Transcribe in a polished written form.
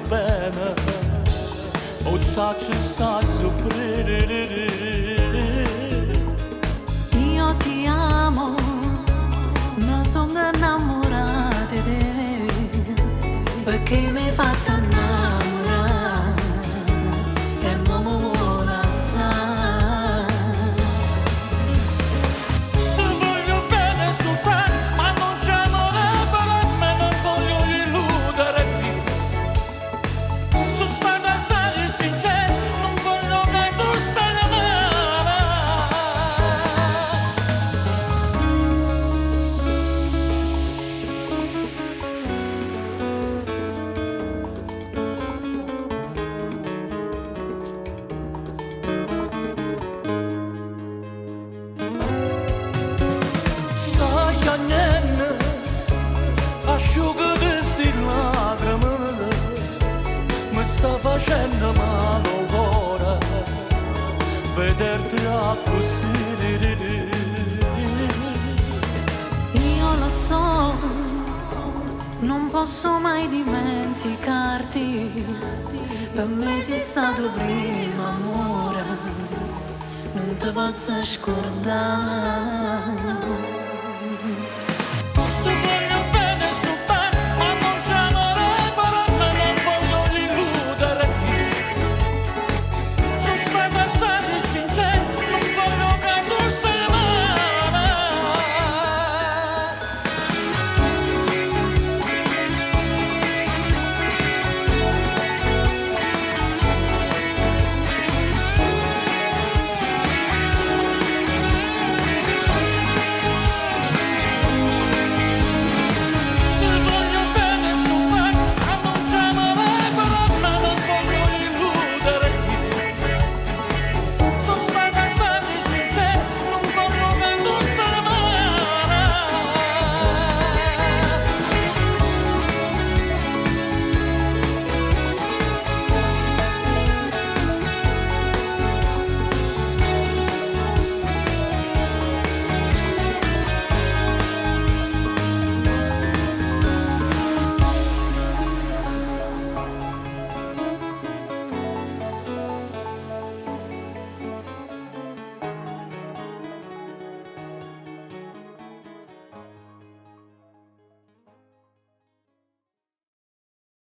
bene, o sa ci sta a soffrire. Io ti amo, ma sono innamorata di te, perché mi hai fatto innamorare e mi vuole assai. Ti voglio bene su te, ma non c'è amore per me, non voglio illuderti. Sono stata seria e sincera, non voglio che tu stai a me. Stai cagnendo, asciugati sti lacrime, mi sta facendo male il cuore, vederti così. Io lo so, non posso mai dimenticarti, per me sei stato prima amore, non ti posso scordare.